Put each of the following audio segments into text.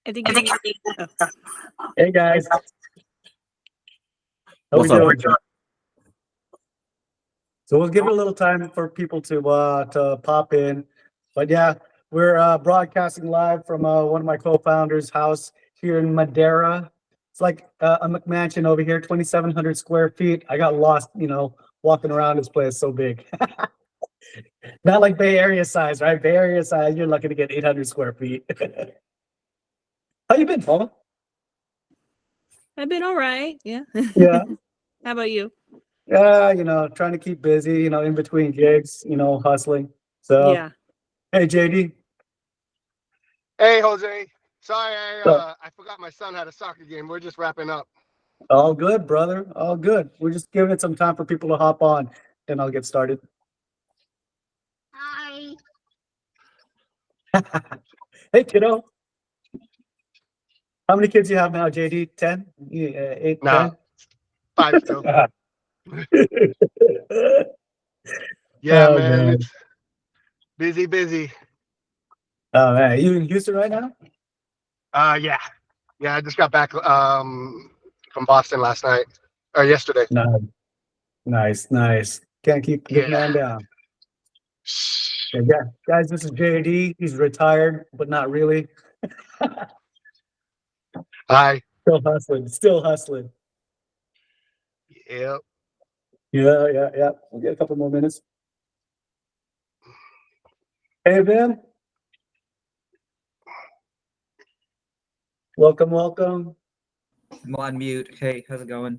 I think you need. Oh, Hey guys, how we What's up? doing? So we'll give it a little time for people to pop in, but yeah, we're broadcasting live from one of my co-founders' house here in Madeira. It's like a McMansion over here, 2,700 square feet. I got lost, walking around this place, so big. Not like Bay Area size, right? Bay Area size, you're lucky to get 800 square feet. How you been, Paula? I've been all right. Yeah. Yeah. How about you? Yeah, trying to keep busy, in between gigs, hustling. So, Yeah. hey, JD. Hey, Jose. Sorry, So, I forgot my son had a soccer game. We're just wrapping up. all good, brother. All good. We're just giving it some time for people to hop on, and I'll get started. Hi. Hey, kiddo. How many kids you have now, JD? 10? 8, Nah, 5 still. 10? Yeah, Oh, man. man. It's busy. Oh, man. You in Houston right now? Yeah. Yeah, I just got back from Boston last night. Or yesterday. No. Nice. Can't keep the big Yeah. man down. Yeah, guys, this is JD. He's retired, but not really. Hi. Still hustling. Yep. Yeah. We'll get a couple more minutes. Hey, Ben. Welcome. I'm on mute. Hey, how's it going?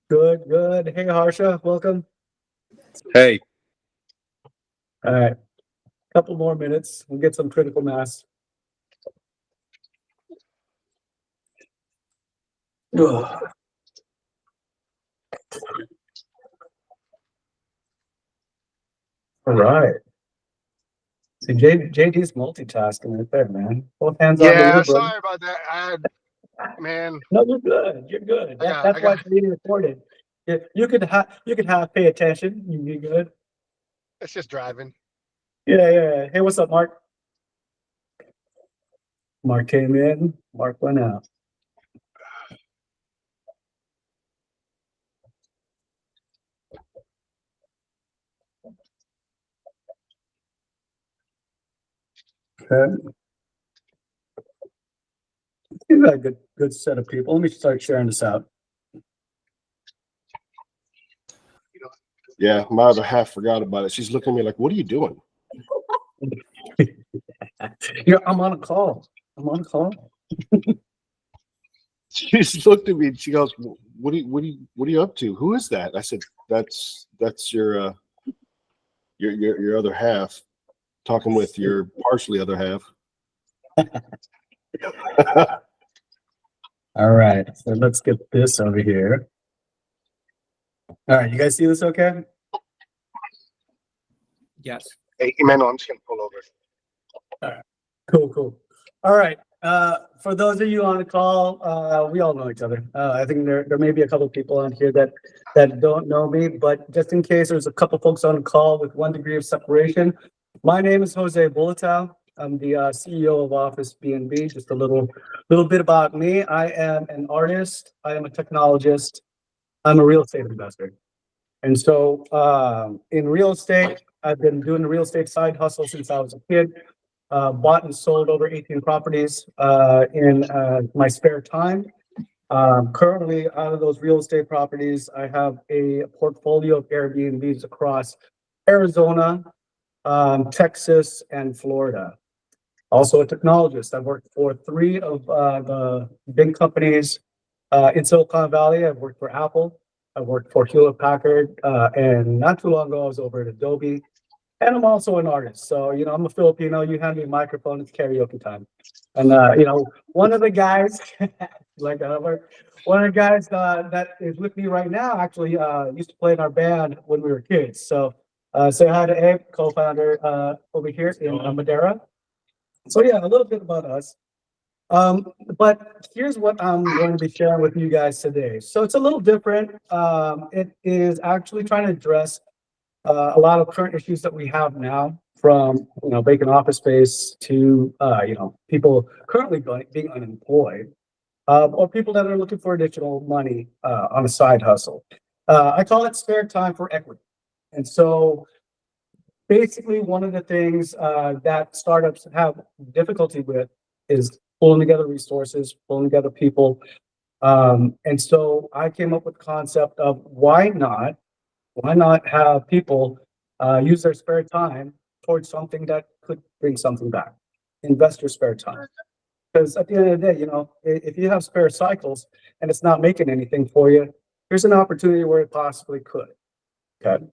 Good. Hey, Harsha, welcome. Hey, All right. Couple more minutes. We'll get some critical mass. Ugh. All right. See, JD's multitasking right there, man. Both hands on the Yeah, wheel, brother. sorry about that. Man, No, you're good. You're good. I That's why got it's being recorded. You could have pay attention. You'd be good. it's just driving. Yeah. Hey, what's up, Mark? Mark came in. Mark went out. Okay. You've got a good set of people. Let me start sharing this out. yeah, my other half forgot about it. She's looking at me like, "What are you doing?" I'm on a call. She just looked at me and she goes, "What are you up to? Who is that?" I said, "That's your other half talking with your partially other half." All right, so let's get this over here. All right, you guys see this okay? Yes. Hey, Emmanuel, I'm just gonna pull over. All right, cool. All right, for those of you on the call, we all know each other. I think there may be a couple of people on here that don't know me, but just in case there's a couple folks on the call with 1 degree of separation, my name is Jose Bulatow. I'm the CEO of OfficeBnB. Just a little bit about me. I am an artist. I am a technologist. I'm a real estate investor. And so in real estate, I've been doing the real estate side hustle since I was a kid. Bought and sold over 18 properties in my spare time. Currently, out of those real estate properties, I have a portfolio of Airbnbs across Arizona, Texas, and Florida. Also a technologist. I've worked for 3 of the big companies in Silicon Valley. I've worked for Apple. I've worked for Hewlett Packard, and not too long ago, I was over at Adobe. And I'm also an artist. So, I'm a Filipino. You hand me a microphone, it's karaoke time. And, one of the guys, one of the guys that is with me right now actually used to play in our band when we were kids. So, say hi to Abe, co-founder over here in Madeira. So yeah, a little bit about us. But here's what I'm going to be sharing with you guys today. So it's a little different. It is actually trying to address a lot of current issues that we have now. from, vacant office space to, people currently being unemployed, or people that are looking for additional money, on a side hustle. I call it spare time for equity. And so basically one of the things, that startups have difficulty with is pulling together resources, pulling together people. And so I came up with the concept of why not have people use their spare time towards something that could bring something back. Invest your spare time. Because at the end of the day, if you have spare cycles and it's not making anything for you, there's an opportunity where it possibly could. Okay.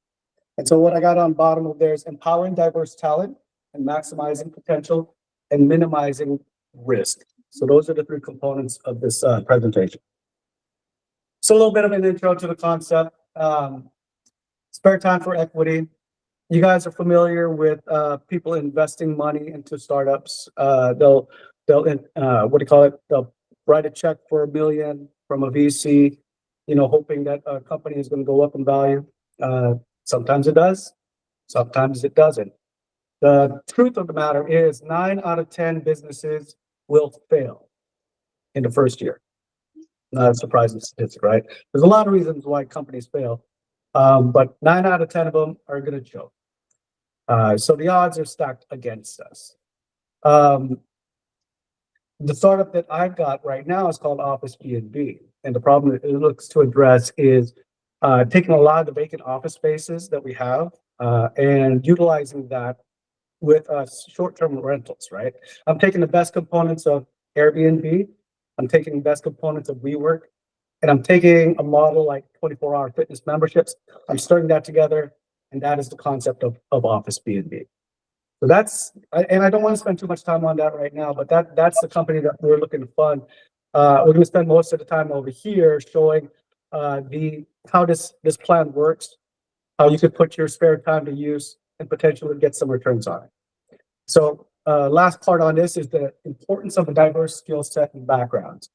And so what I got on bottom of there is empowering diverse talent and maximizing potential and minimizing risk. So those are the three components of this presentation. So a little bit of an intro to the concept. Spare time for equity. You guys are familiar with people investing money into startups. They'll They'll write a check for $1 million from a VC, hoping that a company is going to go up in value. Sometimes it does, sometimes it doesn't. The truth of the matter is 9 out of 10 businesses will fail in the first year. Not a surprising statistic, right? There's a lot of reasons why companies fail, but 9 out of 10 of them are going to choke. So the odds are stacked against us. The startup that I've got right now is called OfficeBnB. And the problem that it looks to address is taking a lot of the vacant office spaces that we have and utilizing that with short-term rentals, right? I'm taking the best components of Airbnb. I'm taking the best components of WeWork. And I'm taking a model like 24-hour fitness memberships. I'm stirring that together. And that is the concept of OfficeBnB. So and I don't want to spend too much time on that right now, but that's the company that we're looking to fund. We're going to spend most of the time over here showing how this plan works, how you could put your spare time to use and potentially get some returns on it. So last part on this is the importance of a diverse skill set and backgrounds.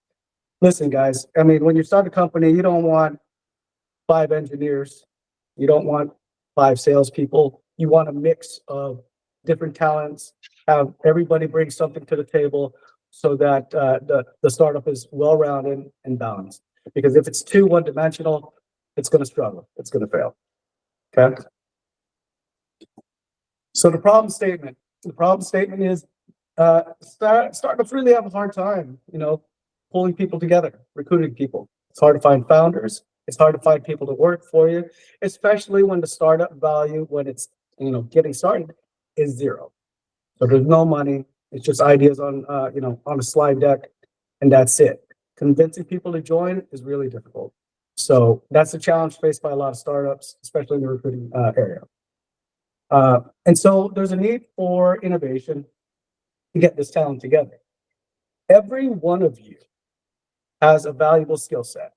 Listen, guys, I mean, when you start a company, you don't want 5 engineers. You don't want 5 salespeople. You want a mix of different talents, have everybody bring something to the table so that the startup is well-rounded and balanced. Because if it's too one-dimensional, it's going to struggle. It's going to fail. Okay. So the problem statement is startups really have a hard time, pulling people together, recruiting people. It's hard to find founders. It's hard to find people to work for you, especially when the startup value, when it's, getting started, is 0. So there's no money. It's just ideas on a slide deck, and that's it. Convincing people to join is really difficult. So that's a challenge faced by a lot of startups, especially in the recruiting area. And so there's a need for innovation to get this talent together. Every one of you has a valuable skill set.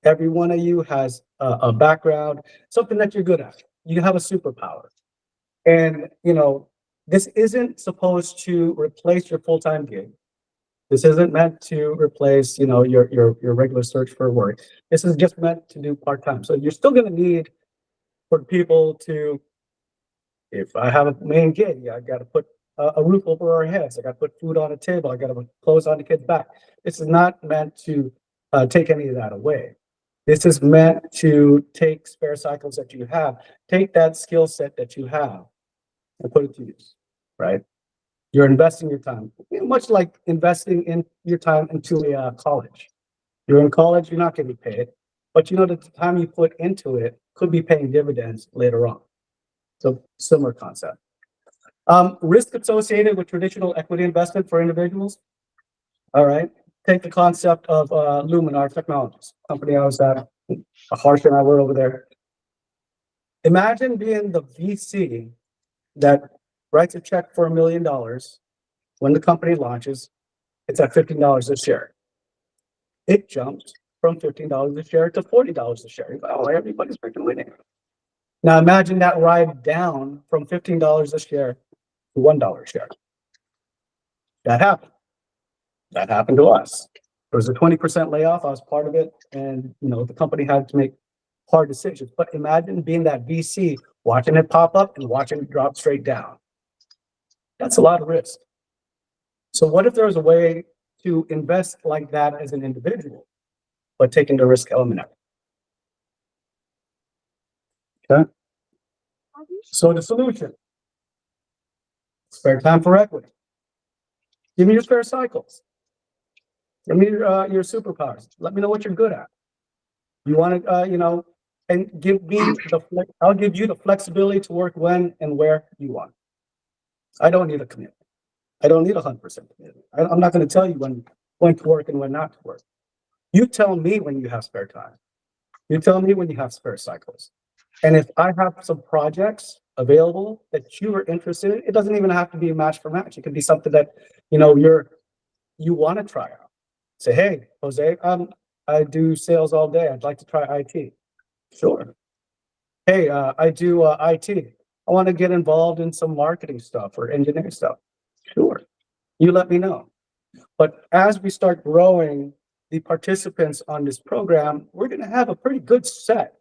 Every one of you has a background, something that you're good at. You have a superpower. And, this isn't supposed to replace your full-time gig. This isn't meant to replace, your regular search for work. This is just meant to do part-time. So you're still going to need for people to, if I have a main gig, I got to put a roof over our heads. I got to put food on a table. I got to put clothes on the kids' back. This is not meant to take any of that away. This is meant to take spare cycles that you have, take that skill set that you have and put it to use, right? You're investing your time, much like investing in your time into a college. You're in college, you're not getting paid, but the time you put into it could be paying dividends later on. So similar concept. Risk associated with traditional equity investment for individuals. All right. Take the concept of Luminar Technologies, company I was at, Harsh and I were over there. Imagine being the VC that writes a check for $1 million when the company launches. It's at $15 a share. It jumps from $15 a share to $40 a share. Oh, everybody's freaking winning. Now imagine that ride down from $15 a share to $1 a share. That happened. That happened to us. There was a 20% layoff. I was part of it. And, the company had to make hard decisions. But imagine being that VC, watching it pop up and watching it drop straight down. That's a lot of risk. So what if there was a way to invest like that as an individual, but taking the risk element out? Okay. So the solution, spare time for equity. Give me your spare cycles. Give me your superpowers. Let me know what you're good at. You want to, and give me I'll give you the flexibility to work when and where you want. I don't need a commitment. I don't need 100% commitment. I'm not going to tell you when to work and when not to work. You tell me when you have spare time. You tell me when you have spare cycles. And if I have some projects available that you are interested in, it doesn't even have to be a match for match. It could be something that, you want to try out. Say, hey, Jose, I do sales all day. I'd like to try IT. Sure. Hey, I do IT. I want to get involved in some marketing stuff or engineering stuff. Sure. You let me know. But as we start growing the participants on this program, we're going to have a pretty good set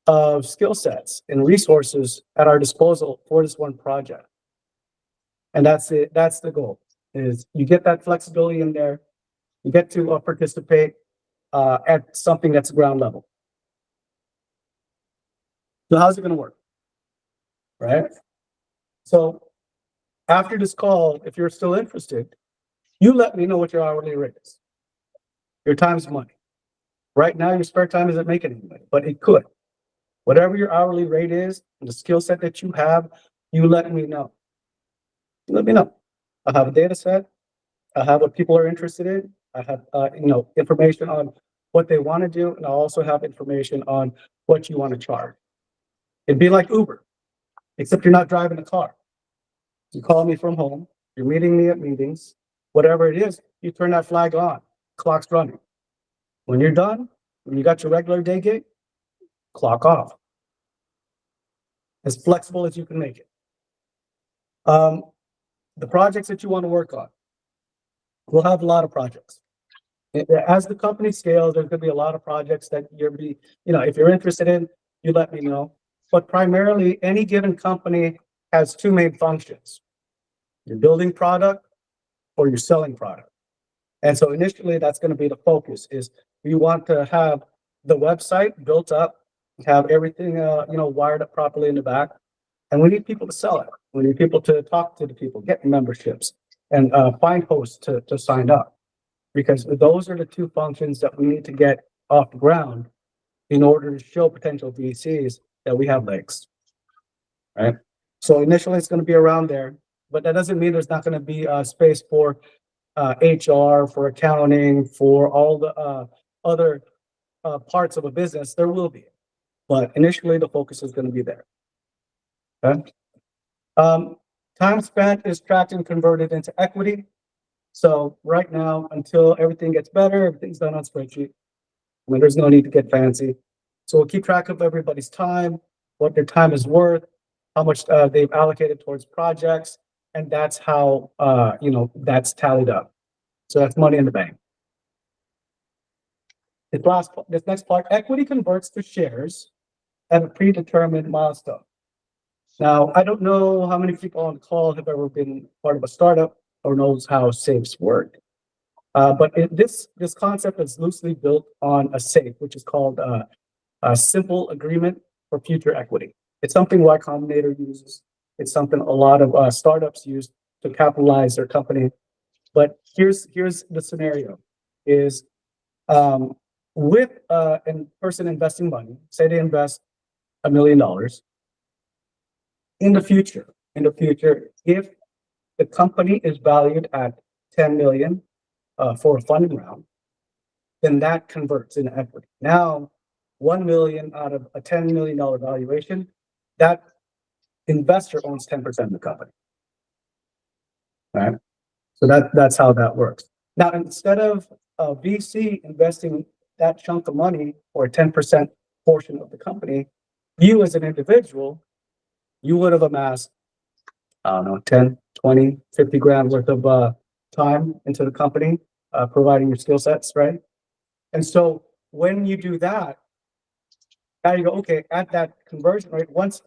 of skill sets and resources at our disposal for this one project. And that's it. That's the goal, is you get that flexibility in there. You get to participate at something that's ground level. So how's it going to work? Right? So after this call, if you're still interested, you let me know what your hourly rate is. Your time's money. Right now, your spare time isn't making any money, but it could. Whatever your hourly rate is, and the skill set that you have, you let me know. Let me know. I have a data set. I have what people are interested in. I have, information on what they want to do, and I also have information on what you want to charge. It'd be like Uber, except you're not driving a car. You call me from home. You're meeting me at meetings. Whatever it is, you turn that flag on. Clock's running. When you're done, when you got your regular day gig, clock off. As flexible as you can make it. The projects that you want to work on, we'll have a lot of projects. As the company scales, there's going to be a lot of projects that if you're interested in, you let me know. But primarily, any given company has two main functions. You're building product or you're selling product. And so initially, that's going to be the focus, is we want to have the website built up, have everything, wired up properly in the back. And we need people to sell it. We need people to talk to the people, get memberships, and find hosts to sign up. Because those are the two functions that we need to get off the ground in order to show potential VCs that we have legs. Right? So initially, it's going to be around there, but that doesn't mean there's not going to be space for HR, for accounting, for all the other parts of a business. There will be, but initially the focus is going to be there. Okay. Time spent is tracked and converted into equity. So right now, until everything gets better, everything's done on spreadsheet. There's no need to get fancy. So we'll keep track of everybody's time, what their time is worth, how much they've allocated towards projects, and that's how that's tallied up. So that's money in the bank. This next part, equity converts to shares at a predetermined milestone. Now, I don't know how many people on the call have ever been part of a startup or knows how safes work. But this concept is loosely built on a safe, which is called a simple agreement for future equity. It's something Y Combinator uses. It's something a lot of startups use to capitalize their company. But here's the scenario: is with a person investing money, say they invest $1 million. In the future, if the company is valued at 10 million for a funding round, then that converts into equity. Now, 1 million out of a $10 million valuation, that investor owns 10% of the company. All right. So that's how that works. Now, instead of a VC investing that chunk of money or a 10% portion of the company, you as an individual, you would have amassed, I don't know, 10, 20, 50 grand worth of time into the company, providing your skill sets, right? And so when you do that, now you go, okay, at that conversion rate, once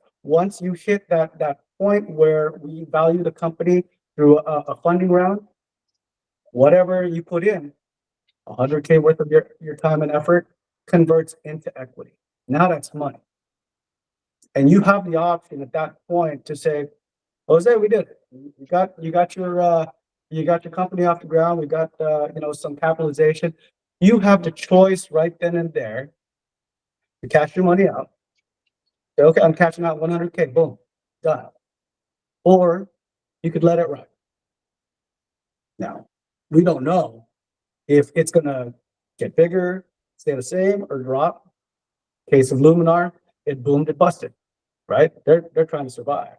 you hit that point where we value the company through a funding round, whatever you put in, 100K worth of your time and effort converts into equity. Now that's money. And you have the option at that point to say, Jose, we did it. You got your company off the ground. We got some capitalization. You have the choice right then and there to cash your money out. Say, okay, I'm cashing out 100K. Boom, done. Or you could let it run. Now, we don't know if it's gonna get bigger, stay the same, or drop. Case of Luminar, it boomed, it busted, right? They're trying to survive.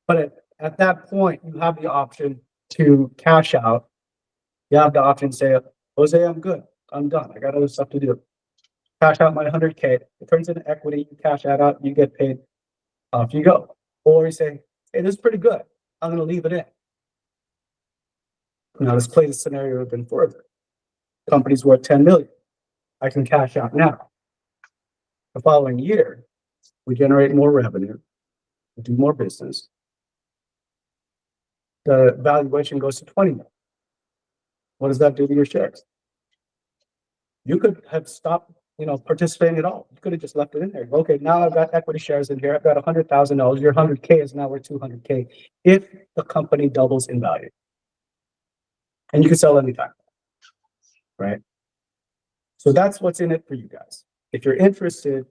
But at that point, you have the option to cash out. You have the option to say, Jose, I'm good. I'm done. I got other stuff to do. Cash out my 100K. It turns into equity. You cash that out. You get paid. Off you go. Or you say, hey, this is pretty good. I'm going to leave it in. Now let's play the scenario even further. Company's worth 10 million. I can cash out now. The following year, we generate more revenue, we do more business. The valuation goes to 20 million. What does that do to your shares? You could have stopped, participating at all. You could have just left it in there. Okay, now I've got equity shares in here. I've got $100,000. Your 100K is now worth 200K if the company doubles in value. And you can sell anytime, right? So that's what's in it for you guys. If you're interested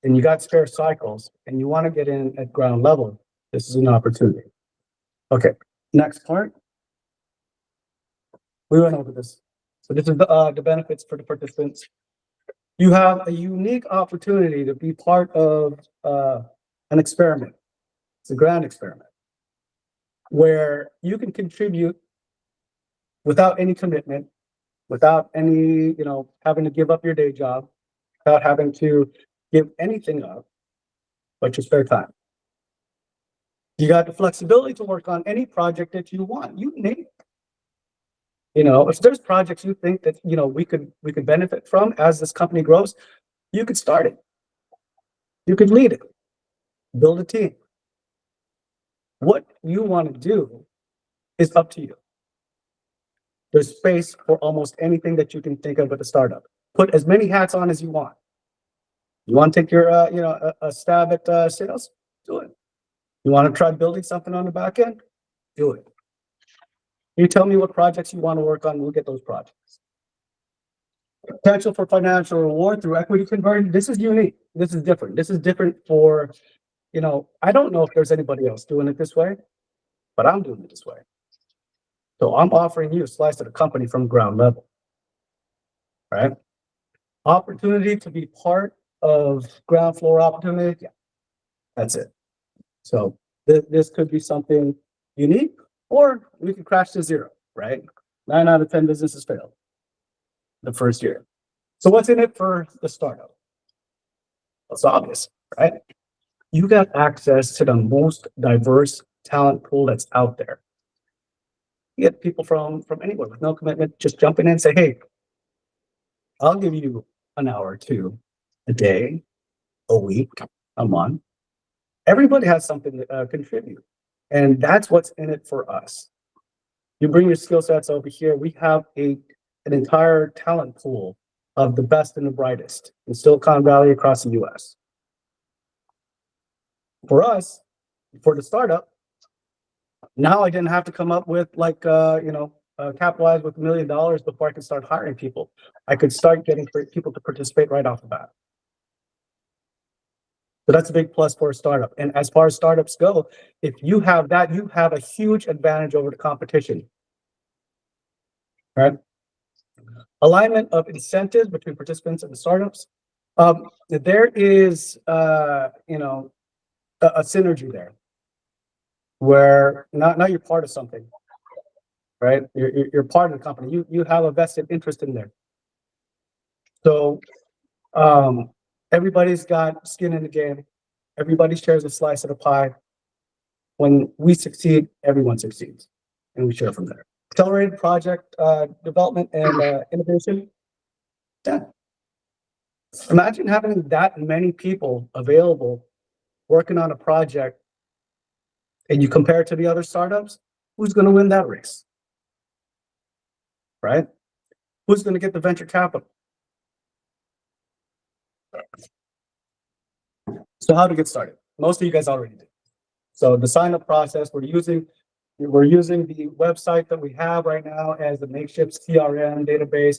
and you got spare cycles and you want to get in at ground level, this is an opportunity. Okay, next part. We went over this. So this is the benefits for the participants. You have a unique opportunity to be part of an experiment. It's a grand experiment where you can contribute without any commitment, without any, having to give up your day job, without having to give anything up but your spare time. You got the flexibility to work on any project that you want. You name it. If there's projects you think that, we could benefit from as this company grows, you could start it. You could lead it, build a team. What you want to do is up to you. There's space for almost anything that you can think of with a startup. Put as many hats on as you want. You want to take your, a stab at sales? Do it. You want to try building something on the back end? Do it. You tell me what projects you want to work on, we'll get those projects. Potential for financial reward through equity conversion. This is unique. This is different. This is different for, I don't know if there's anybody else doing it this way, but I'm doing it this way. So I'm offering you a slice of the company from ground level, right? Opportunity to be part of ground floor opportunity. Yeah, that's it. So this could be something unique, or we could crash to zero, right? 9 out of 10 businesses fail the first year. So what's in it for the startup? It's obvious, right? You got access to the most diverse talent pool that's out there. You get people from anywhere with no commitment, just jump in and say, hey, I'll give you an hour or two a day, a week, a month. Everybody has something to contribute. And that's what's in it for us. You bring your skill sets over here. We have an entire talent pool of the best and the brightest in Silicon Valley across the US. For us, for the startup, now I didn't have to come up with capitalize with $1 million before I could start hiring people. I could start getting people to participate right off the bat. So that's a big plus for a startup. And as far as startups go, if you have that, you have a huge advantage over the competition. Right? Alignment of incentives between participants and the startups. There is, a synergy there, where now you're part of something, right? You're part of the company. You have a vested interest in there. So everybody's got skin in the game. Everybody shares a slice of the pie. When we succeed, everyone succeeds, and we share from there. Accelerated project development and innovation. Yeah. Imagine having that many people available working on a project and you compare it to the other startups, who's going to win that race? Right? Who's going to get the venture capital? So how to get started? Most of you guys already did. So the sign up process, we're using the website that we have right now as a makeshift CRM database.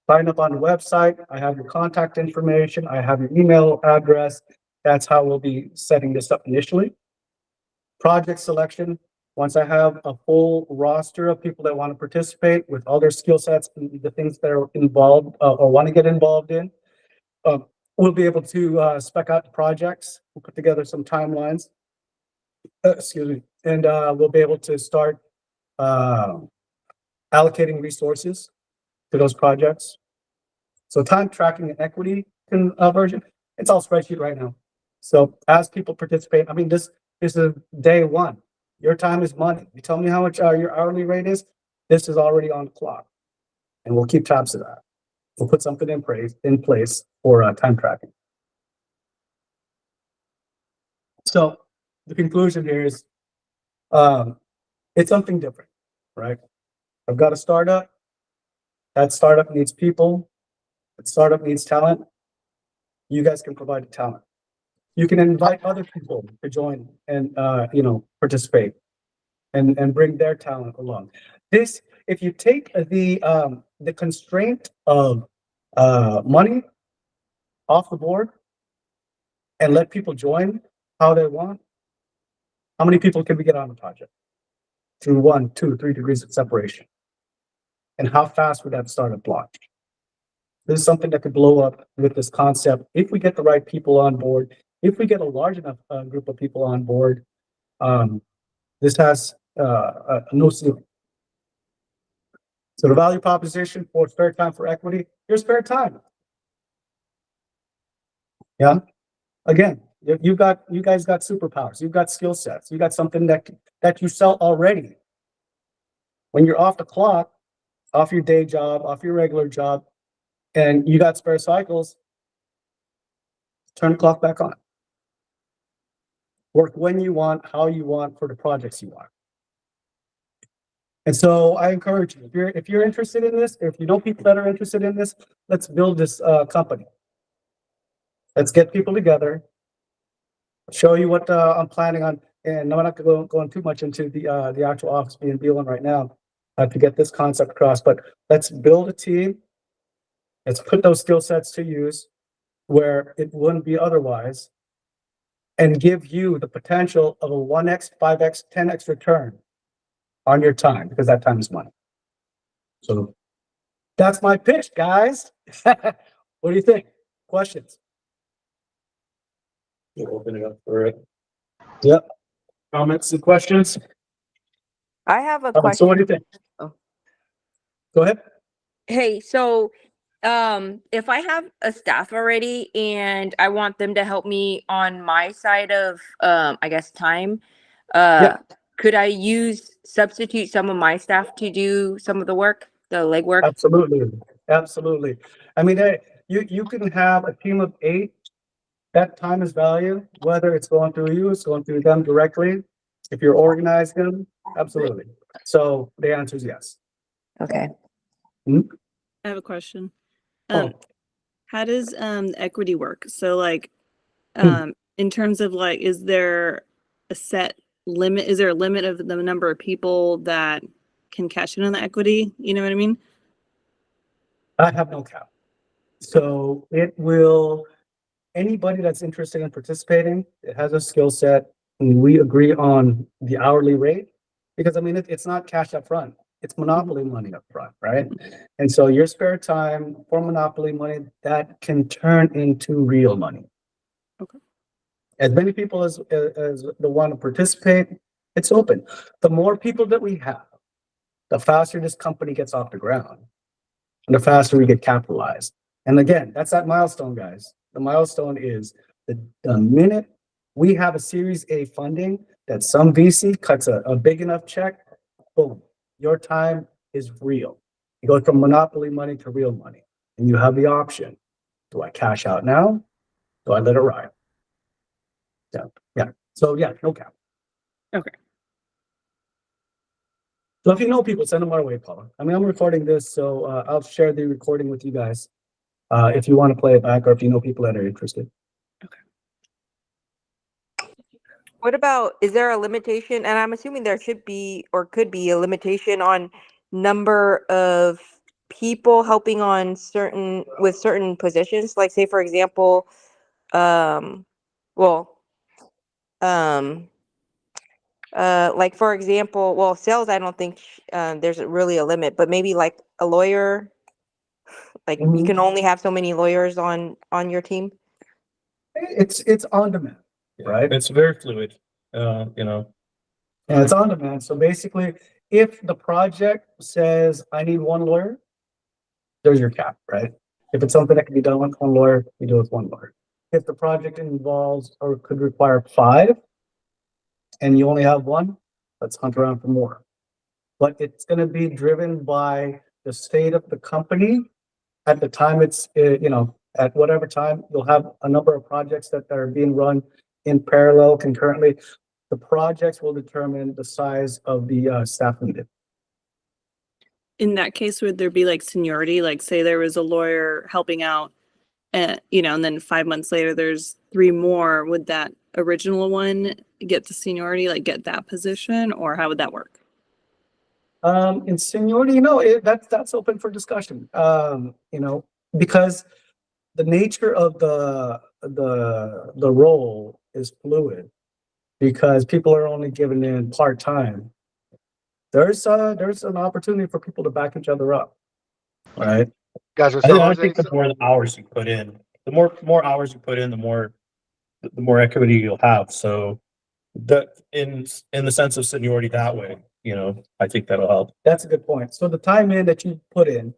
Sign up on the website. I have your contact information. I have your email address. That's how we'll be setting this up initially. Project selection. Once I have a full roster of people that want to participate with all their skill sets and the things that are involved or want to get involved in, we'll be able to spec out the projects. We'll put together some timelines. Excuse me. And we'll be able to start allocating resources to those projects. So time tracking and equity version, it's all spreadsheet right now. So as people participate, I mean, this is day one. Your time is money. You tell me how much your hourly rate is. This is already on the clock, and we'll keep tabs of that. We'll put something in place for time tracking. So the conclusion here is, it's something different, right? I've got a startup. That startup needs people. That startup needs talent. You guys can provide the talent. You can invite other people to join and participate and bring their talent along. This, if you take the constraint of money off the board and let people join how they want, how many people can we get on the project through 1, 2, 3 degrees of separation? And how fast would that startup launch? This is something that could blow up with this concept if we get the right people on board. If we get a large enough group of people on board, this has no ceiling. So the value proposition for spare time for equity, your spare time. Yeah. Again, you guys got superpowers. You've got skill sets. You got something that you sell already. When you're off the clock, off your day job, off your regular job, and you got spare cycles, turn the clock back on. Work when you want, how you want, for the projects you want. And so I encourage you, if you're interested in this, if you know people that are interested in this, let's build this company. Let's get people together, show you what I'm planning on, and I'm not going too much into the actual OfficeBnB one right now to get this concept across, but let's build a team. Let's put those skill sets to use where it wouldn't be otherwise, and give you the potential of a 1x, 5x, 10x return on your time, because that time is money. So that's my pitch, guys. What do you think? Questions? We'll open it up for it. Yep. Comments and questions? I have a So question. what do you think? Oh. Go ahead. Hey, so if I have a staff already and I want them to help me on my side of I guess time, Yeah. could I substitute some of my staff to do some of the work, the legwork? Absolutely. Absolutely. I mean, you can have a team of 8. That time is value, whether it's going through you, it's going through them directly. If you're organizing them, absolutely. So the answer is yes. Okay. I have a question. Oh. How does equity work? So like Hmm. in terms of like, is there a set limit? Is there a limit of the number of people that can cash in on the equity? You know what I mean? I have no cap. So it will, anybody that's interested in participating, it has a skill set, and we agree on the hourly rate, because I mean, it's not cash up front. It's monopoly money up front, right? And so your spare time for monopoly money, that can turn into real money. Okay. As many people as the want to participate, it's open. The more people that we have, the faster this company gets off the ground, and the faster we get capitalized. And again, that's that milestone, guys. The milestone is the minute we have a Series A funding that some VC cuts a big enough check, boom, your time is real. You go from monopoly money to real money, and you have the option. Do I cash out now? Do I let it ride? Yeah. So yeah, no cap. Okay. So if you know people, send them our way, Paula. I mean, I'm recording this, so I'll share the recording with you guys if you want to play it back or if you know people that are interested. What about, is there a limitation? And I'm assuming there should be or could be a limitation on number of people helping on certain positions. Like say for example, well, um, like for example, well, sales, I don't think there's really a limit, but maybe like a lawyer, like you Mhm. can only have so many lawyers on your team. It's on demand, right? It's very fluid, And it's on demand. So basically, if the project says I need one lawyer, there's your cap, right? If it's something that can be done with one lawyer, you do it with one lawyer. If the project involves or could require 5 and you only have 1, let's hunt around for more. But it's going to be driven by the state of the company at the time it's, at whatever time you'll have a number of projects that are being run in parallel concurrently. The projects will determine the size of the staff needed. In that case, would there be like seniority? Like say there was a lawyer helping out and then 5 months later there's 3 more. Would that original one get the seniority, like get that position, or how would that work? In seniority, that's open for discussion. Because the nature of the role is fluid, because people are only given in part-time. There's an opportunity for people to back each other up, right? Gotcha. So I Jose, think the more hours you put in, the more hours you put in, the more equity you'll have. So that in the sense of seniority that way, I think that'll help. That's a good point. So the time in that you put in,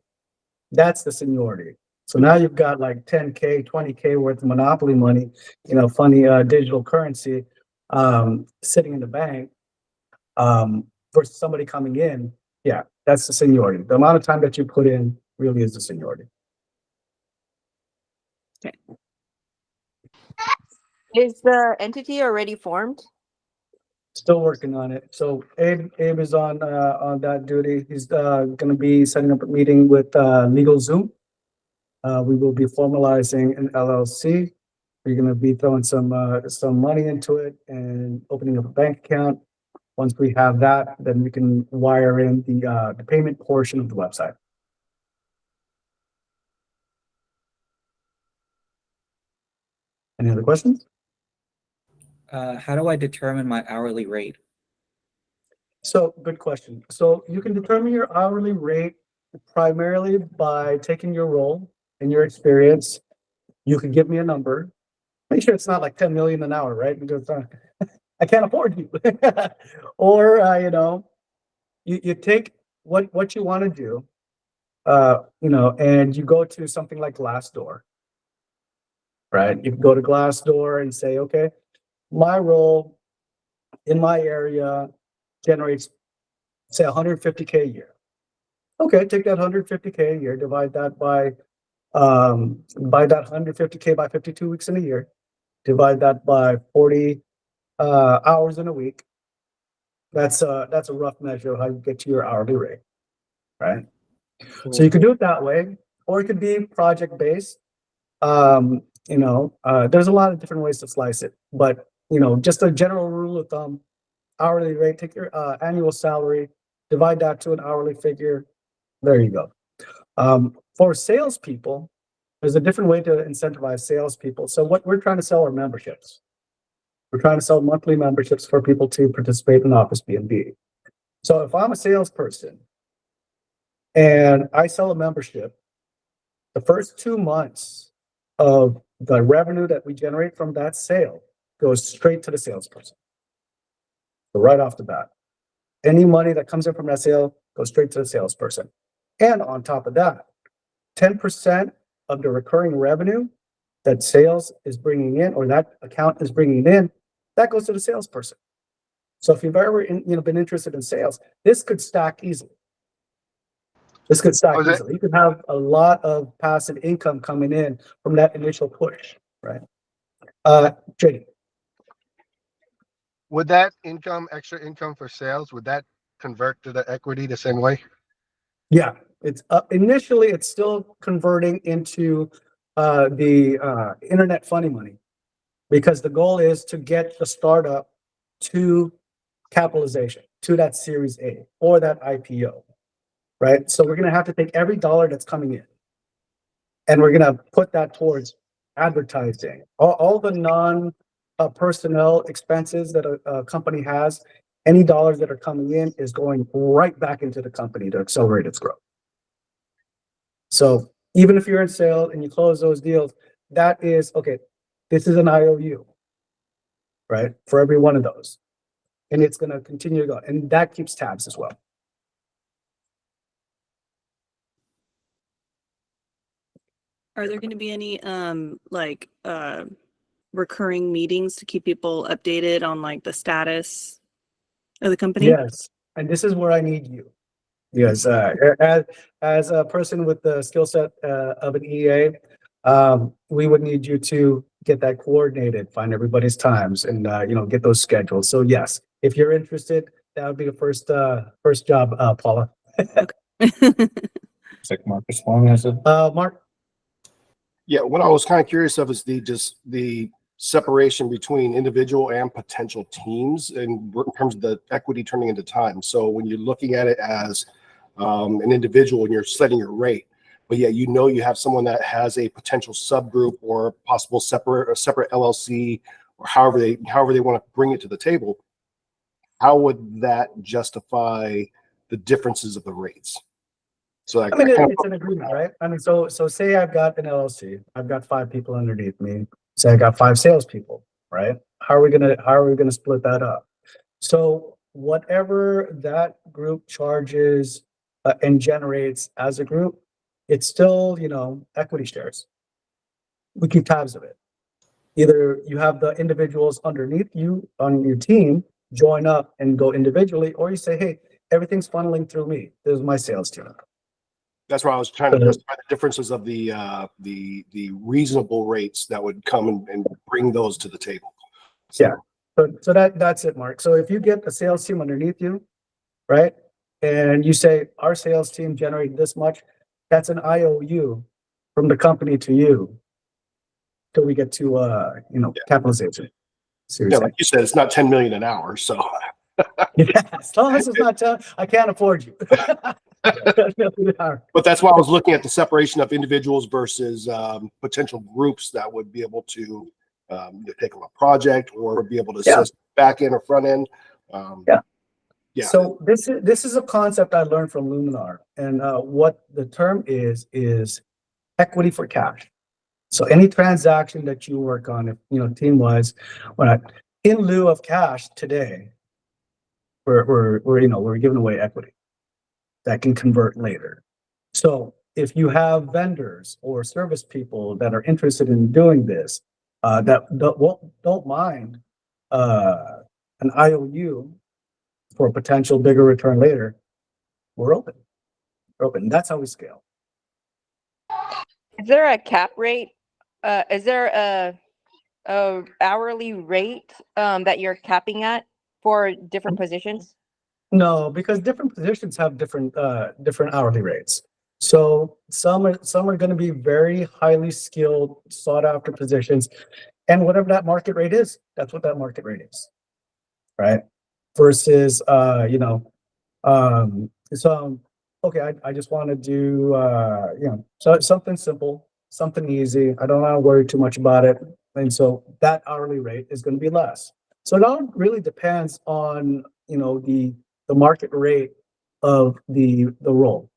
that's the seniority. So now you've got like 10K, 20K worth of monopoly money, funny digital currency sitting in the bank versus somebody coming in. Yeah, that's the seniority. The amount of time that you put in really is the seniority. Is the entity already formed? Still working on it. So Abe is on that duty. He's going to be setting up a meeting with LegalZoom. We will be formalizing an LLC. We're going to be throwing some money into it and opening up a bank account. Once we have that, then we can wire in the payment portion of the website. Any other questions? How do I determine my hourly rate? So good question. So you can determine your hourly rate primarily by taking your role and your experience. You can give me a number. Make sure it's not like 10 million an hour, right? Because I can't afford you. Or you take what you want to do, and you go to something like Glassdoor, right? You can go to Glassdoor and say, okay, my role in my area generates, say, 150K a year. Okay, take that 150K a year, divide that by 150K by 52 weeks in a year, divide that by 40 hours in a week. That's a rough measure of how you get to your hourly rate, right? So you could do it that way, or it could be project based. There's a lot of different ways to slice it, but just a general rule of thumb: hourly rate. Take your annual salary, divide that to an hourly figure. There you go. For salespeople, there's a different way to incentivize salespeople. So what we're trying to sell are memberships. We're trying to sell monthly memberships for people to participate in OfficeBnB. So if I'm a salesperson and I sell a membership, the first 2 months of the revenue that we generate from that sale goes straight to the salesperson. So right off the bat, any money that comes in from that sale goes straight to the salesperson. And on top of that, 10% of the recurring revenue that sales is bringing in, or that account is bringing in, that goes to the salesperson. So if you've ever been interested in sales, this could stack easily. This could stack Jose? easily. You can have a lot of passive income coming in from that initial push, right? JD. would that income, extra income for sales, would that convert to the equity the same way? Yeah, it's initially it's still converting into the internet funny money because the goal is to get the startup to capitalization, to that Series A or that IPO, right? So we're gonna have to take every dollar that's coming in, and we're gonna put that towards advertising, all the non personnel expenses that a company has. Any dollars that are coming in is going right back into the company to accelerate its growth. So even if you're in sales and you close those deals, that is okay. This is an IOU, right? For every one of those, and it's going to continue to go, and that keeps tabs as well. Are there going to be any recurring meetings to keep people updated on like the status of the company? Yes, and this is where I need you. Yes, as a person with the skill set of an EA, we would need you to get that coordinated, find everybody's times, and get those scheduled. So yes, if you're interested, that would be the first job, Paula. It's like Marcus Long has it. Mark. Yeah, what I was kind of curious of is the separation between individual and potential teams in terms of the equity turning into time. So when you're looking at it as an individual and you're setting your rate, but yet you have someone that has a potential subgroup or possible separate LLC or however they want to bring it to the table, how would that justify the differences of the rates? So I mean, it's an agreement, right? I mean, so say I've got an LLC, I've got 5 people underneath me. Say I got 5 salespeople, right? How are we gonna split that up? So whatever that group charges and generates as a group, it's still equity shares. We keep tabs of it. Either you have the individuals underneath you on your team join up and go individually, or you say, hey, everything's funneling through me. This is my sales team. That's why I was trying to justify the differences of the reasonable rates that would come and bring those to the table. So, yeah. So that's it, Mark. So if you get a sales team underneath you, right, and you say our sales team generated this much, that's an IOU from the company to you till we get to capitalization. Seriously. like you said, it's not 10 million an hour. So Yeah, as long as it's not I can't afford you. But that's why I was looking at the separation of individuals versus potential groups that would be able to take on a project or be able to assist back end or front end. Yeah. So this is a concept I learned from Luminar, and what the term is equity for cash. So any transaction that you work on, if team wise, in lieu of cash today, we're giving away equity that can convert later. So if you have vendors or service people that are interested in doing this, that don't mind an IOU for a potential bigger return later, we're open. That's how we scale. Is there a cap rate? Is there a hourly rate that you're capping at for different positions? No, because different positions have different hourly rates. So some are going to be very highly skilled, sought after positions, and whatever that market rate is, that's what that market rate is, right? Versus so okay, I just want to do so something simple, something easy. I don't want to worry too much about it, and so that hourly rate is going to be less. So it all really depends on the market rate of the role.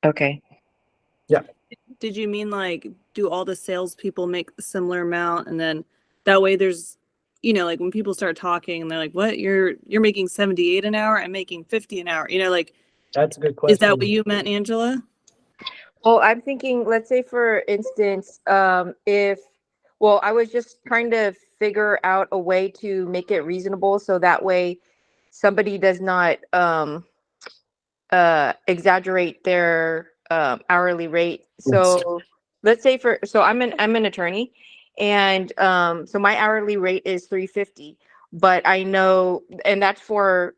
Okay. Yeah. Did you mean like do all the salespeople make a similar amount, and then that way there's like when people start talking and they're like, what, you're making 78 an hour, I'm making 50 an hour, like That's a good question. is that what you meant, Angela? Well, I'm thinking, let's say for instance, I was just trying to figure out a way to make it reasonable so that way somebody does not exaggerate their hourly rate. So let's say I'm an attorney, And so my hourly rate is $350. But I know, and that's for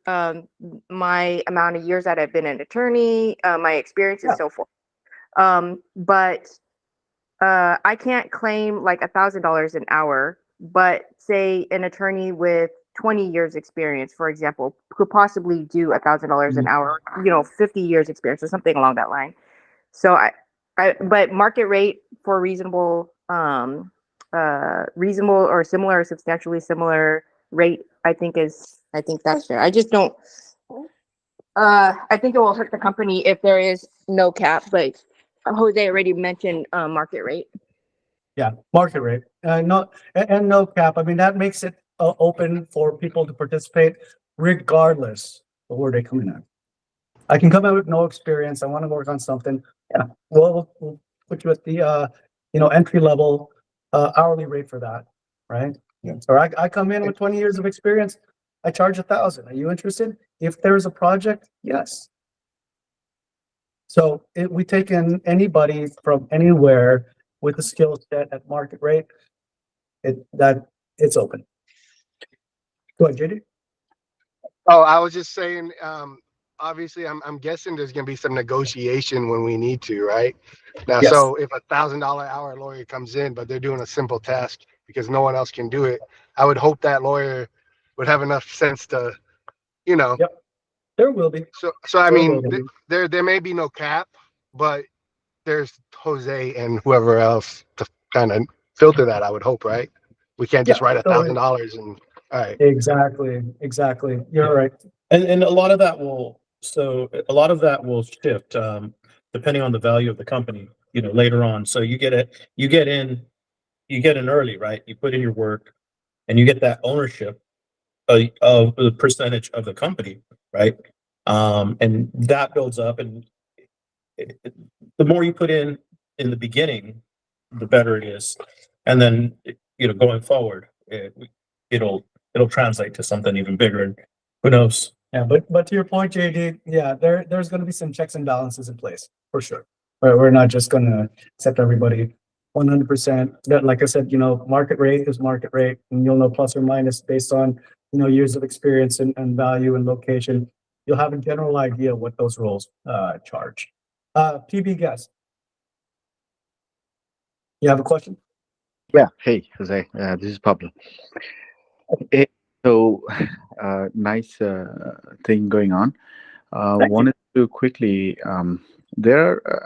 my amount of years that I've been an attorney, my experience and Yeah. so forth. But I can't claim like $1,000 an hour, but say an attorney with 20 years experience, for example, could possibly do $1,000 an hour, 50 years experience or something along that line. So but market rate for reasonable or similar or substantially similar rate, I think that's fair. I just don't, I think it will hurt the company if there is no cap, but Jose already mentioned market rate. Yeah, market rate. And no cap. I mean, that makes it open for people to participate regardless of where they come in at. I can come in with no experience. I want to work on something. Yeah, we'll put you at the entry level hourly rate for that, right? Yeah. Or I come in with 20 years of experience. I charge 1,000. Are you interested? If there's a project, yes. So we take in anybody from anywhere with a skill set at market rate. It's open. Go ahead, JD. Oh, I was just saying, obviously I'm guessing there's gonna be some negotiation when we need to, right? Now, Yes. so if $1,000 hour lawyer comes in, but they're doing a simple task because no one else can do it, I would hope that lawyer would have enough sense to, Yep. There will be. so I There mean, will be. there may be no cap, but there's Jose and whoever else to kind of filter that, I would hope, right? We can't just Yeah, write totally. $1,000 and, all right. Exactly. You're right. And a lot of that will shift depending on the value of the company, later on. So you get in early, right? You put in your work and you get that ownership of the percentage of the company, right? And that builds up, and the more you put in the beginning, the better it is. And then, going forward, it'll translate to something even bigger. And who knows? Yeah, but to your point, JD, yeah, there's going to be some checks and balances in place for sure. We're not just going to accept everybody 100%. That, like I said, market rate is market rate, and you'll know plus or minus based on years of experience and value and location. You'll have a general idea what those roles charge. PB guest, you have a question? Yeah. Hey, Jose. This is Pablo. Eh, So, nice thing going on. Thank you. Wanted to quickly, I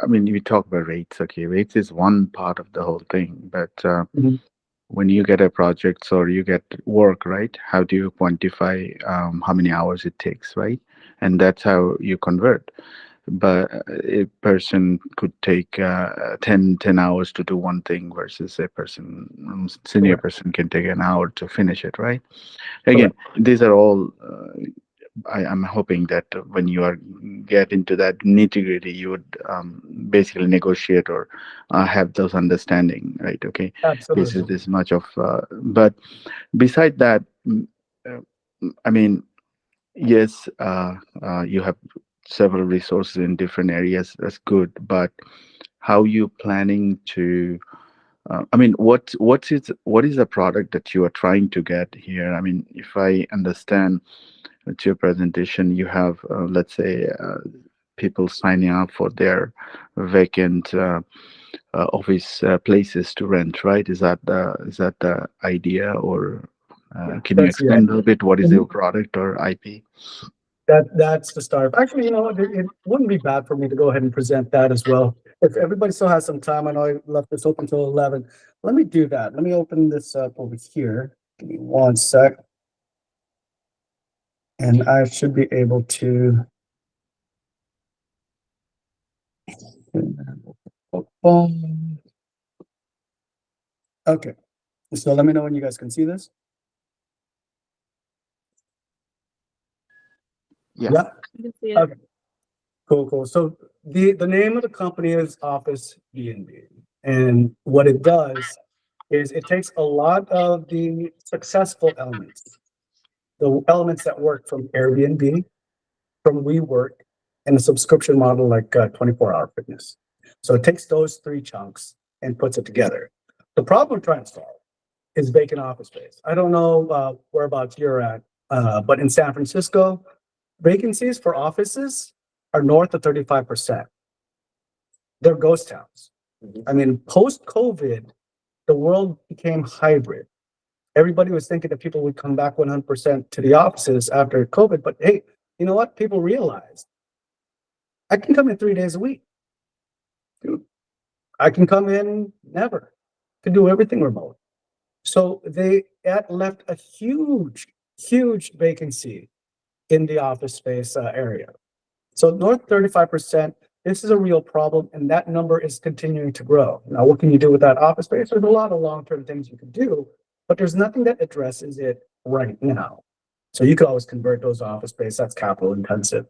mean, we talk about rates. Okay, rates is one part of the whole thing, but Mhm. when you get a project or you get work, right? How do you quantify how many hours it takes, right? And that's how you convert. But a person could take 10 hours to do one thing versus a senior Correct. person can take an hour to finish it, right? Again, these are all, I'm hoping that when you get into that nitty-gritty, you would basically negotiate or have those understanding, right? Okay, this is Absolutely. this much of, but beside that, I mean, yes, you have several resources in different areas. That's good, but how you planning to? I mean, what is the product that you are trying to get here? I mean, if I understand with your presentation, you have let's say people signing up for their vacant office places to rent, right? Is that the idea, or Yeah, can you that's the explain a little bit what is your Mhm. product or IP? That's the start. Actually, you know what? It wouldn't be bad for me to go ahead and present that as well. If everybody still has some time, I know I left this open till 11. Let me do that. Let me open this up over here. Give me one sec. And I should be able to. Okay. So let me know when you guys can see this. Yeah. Yeah. You can see it. Okay. Cool. So the name of the company is OfficeBnB, and what it does is it takes a lot of the successful elements, the elements that work from Airbnb, from WeWork, and a subscription model like 24-hour fitness. So it takes those three chunks and puts it together. The problem we're trying to solve is vacant office space. I don't know whereabouts you're at, but in San Francisco, vacancies for offices are north of 35%. They're ghost towns. I mean, post-COVID, the world became hybrid. Everybody was thinking that people would come back 100% to the offices after COVID, but hey, you know what? People realized I can come in 3 days a week. Dude, I can come in never. Can do everything remote. So that left a huge vacancy in the office space area. So north 35%, this is a real problem, and that number is continuing to grow. Now, what can you do with that office space? There's a lot of long-term things you can do, but there's nothing that addresses it right now. So you could always convert those office space, that's capital intensive.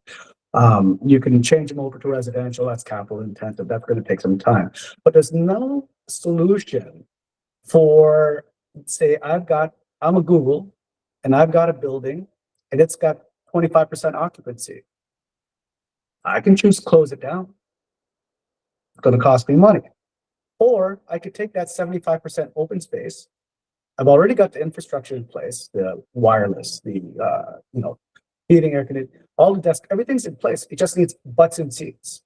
You can change them over to residential, that's capital intensive, that's going to take some time. But there's no solution for, say, I'm a Google, and I've got a building, and it's got 25% occupancy. I can choose to close it down. It's going to cost me money. Or I could take that 75% open space. I've already got the infrastructure in place, the wireless, the heating, air conditioning, all the desk, everything's in place. It just needs butts and seats.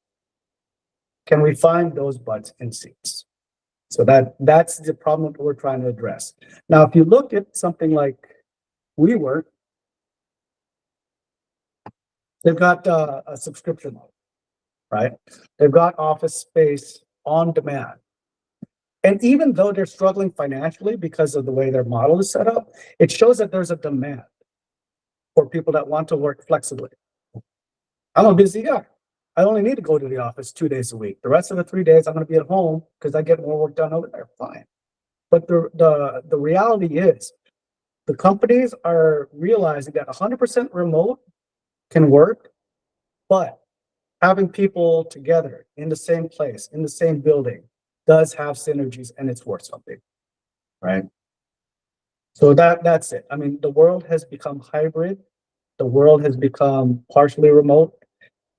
Can we find those butts and seats? So that's the problem that we're trying to address. Now, if you look at something like WeWork, they've got a subscription model, right? They've got office space on demand. And even though they're struggling financially because of the way their model is set up, it shows that there's a demand for people that want to work flexibly. I'm a busy guy. I only need to go to the office 2 days a week. The rest of the 3 days, I'm going to be at home because I get more work done over there. Fine. But the reality is, the companies are realizing that 100% remote can work, but having people together in the same place, in the same building, does have synergies, and it's worth something, right? So that's it. I mean, the world has become hybrid. The world has become partially remote,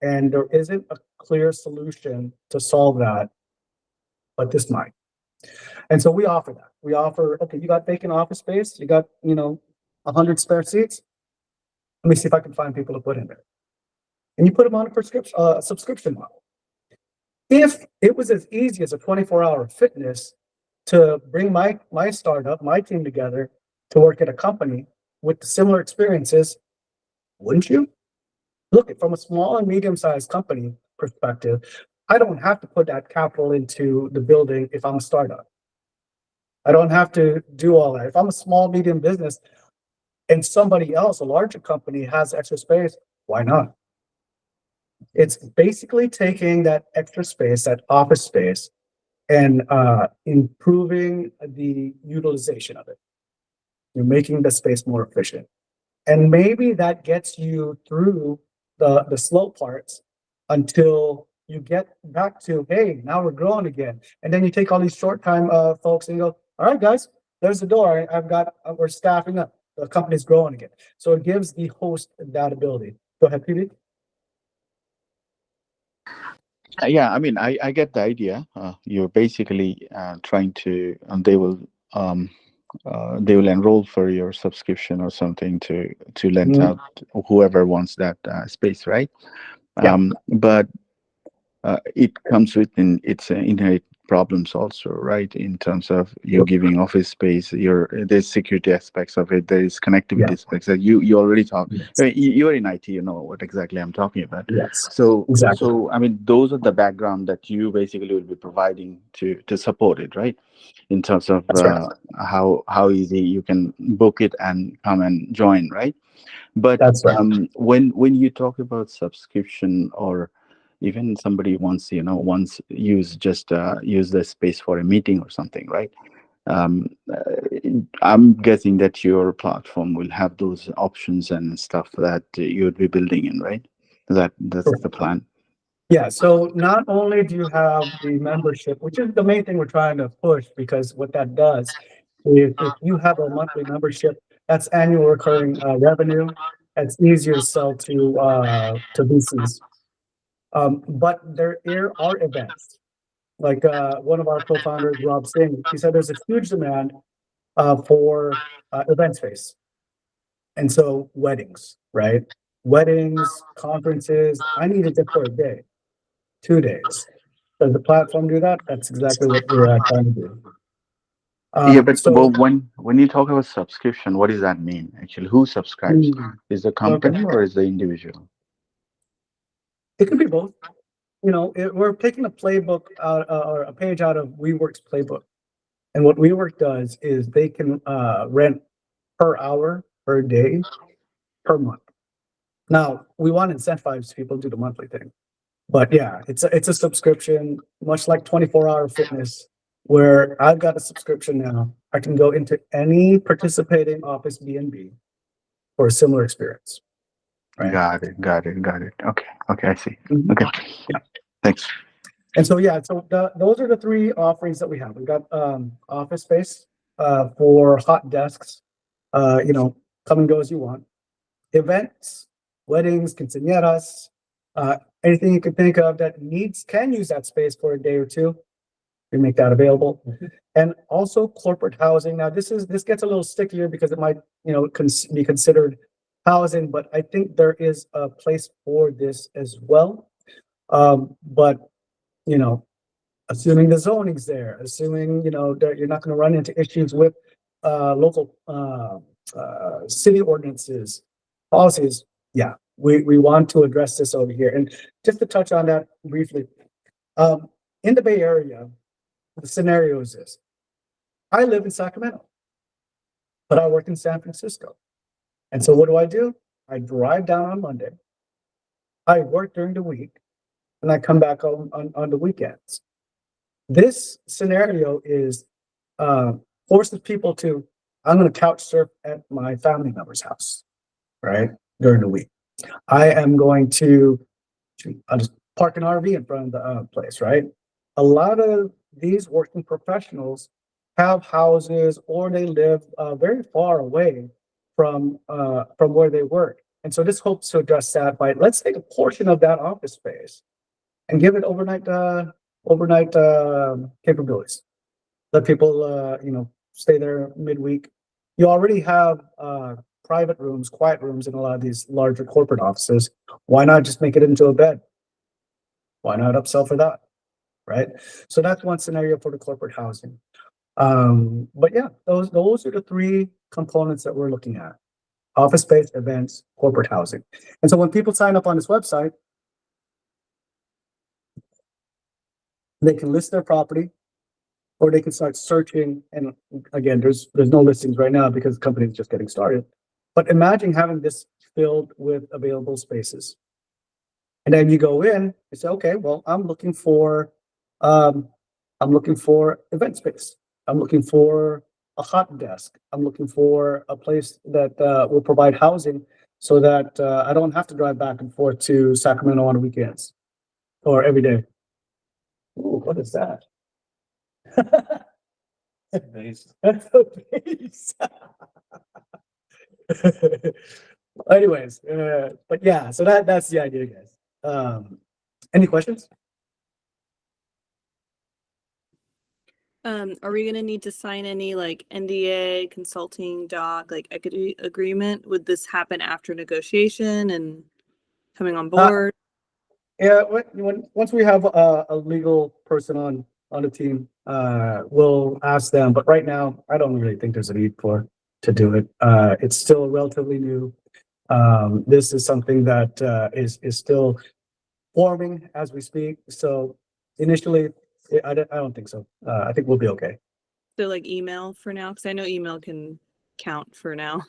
and there isn't a clear solution to solve that, but this might. And so we offer that. We offer, okay, you got vacant office space, you got, 100 spare seats. Let me see if I can find people to put in there. And you put them on a subscription model. If it was as easy as a 24-hour fitness to bring my startup, my team together to work at a company with similar experiences, wouldn't you? Look, from a small and medium-sized company perspective, I don't have to put that capital into the building if I'm a startup. I don't have to do all that. If I'm a small, medium business and somebody else, a larger company, has extra space, why not? It's basically taking that extra space, that office space, and improving the utilization of it. You're making the space more efficient. And maybe that gets you through the slow parts until you get back to, hey, now we're growing again. And then you take all these short time folks and you go, all right, guys, there's the door. We're staffing up. The company's growing again. So it gives the host that ability. Go ahead, PD. Yeah, I mean, I get the idea. You're basically trying to, they will enroll for your subscription or something to lend out whoever wants that space, right? Yeah. But it comes with its inherent problems also, right? In terms of you giving office space, there's security aspects of it, there's connectivity aspects that you already talked. Yes. I mean, you're in IT, you know what exactly I'm talking about. Yes. So Exactly. so I mean, those are the background that you basically will be providing to support it, right? In terms of That's right. how easy you can book it and come and join, right? But That's right. when you talk about subscription, or even somebody wants use the space for a meeting or something, right? I'm guessing that your platform will have those options and stuff that you would be building in, right? That's Correct. the plan. Yeah, so not only do you have the membership, which is the main thing we're trying to push, because what that does, if you have a monthly membership, that's annual recurring revenue. It's easier to sell to VCs. But there are events. Like one of our co-founders, Rob Singh, he said there's a huge demand for event space. And so weddings, right? Weddings, conferences, I need it just for a day, 2 days. Does the platform do that? That's exactly what we're trying to do. Yeah, but So well, when you talk about subscription, what does that mean? Actually, who subscribes? Is the company or is the individual? it could be both. You know, we're taking a playbook out or a page out of WeWork's playbook. And what WeWork does is they can rent per hour, per day, per month. Now, we want to incentivize people to do the monthly thing. But yeah, it's a subscription, much like 24-hour fitness, where I've got a subscription now. I can go into any participating OfficeBnB for a similar experience. Right. Got it. Okay, I see. Mhm. Okay, Yeah. thanks. And so, yeah, so those are the three offerings that we have. We've got office space for hot desks, you know, come and go as you want. Events, weddings, quinceañeras, anything you can think of that can use that space for a day or two. We make that available. And also corporate housing. Now, this gets a little stickier because it might, you know, be considered housing, but I think there is a place for this as well. But you know, assuming the zoning's there, assuming, you know, that you're not going to run into issues with local city ordinances, policies. Yeah, we want to address this over here. And just to touch on that briefly, in the Bay Area, the scenario is this. I live in Sacramento, but I work in San Francisco. And so what do? I drive down on Monday. I work during the week, and I come back on the weekends. This scenario is forces people to, I'm going to couch surf at my family member's house, right? During the week. I am going to I'll just park an RV in front of the place, right? A lot of these working professionals have houses or they live very far away from where they work. And so this hopes to address that by, let's take a portion of that office space and give it overnight capabilities. Let people, you know, stay there midweek. You already have private rooms, quiet rooms in a lot of these larger corporate offices. Why not just make it into a bed? Why not upsell for that? Right? So that's one scenario for the corporate housing. But yeah, those are the three components that we're looking at: office space, events, corporate housing. And so when people sign up on this website, they can list their property, or they can start searching. And again, there's no listings right now because the company is just getting started. But imagine having this filled with available spaces. And then you go in, you say, okay, well, I'm looking for event space. I'm looking for a hot desk. I'm looking for a place that will provide housing so that I don't have to drive back and forth to Sacramento on the weekends or every day. Ooh, what is that? That's a base. Anyways, but yeah, so that's the idea, guys. Any questions? Are we gonna need to sign any like NDA, consulting doc, like equity agreement? Would this happen after negotiation and coming on board? Yeah, once we have a legal person on the team, we'll ask them. But right now, I don't really think there's a need to do it. It's still relatively new. This is something that is still forming as we speak. So initially, I don't think so. I think we'll be okay. So like email for now, because I know email can count for now.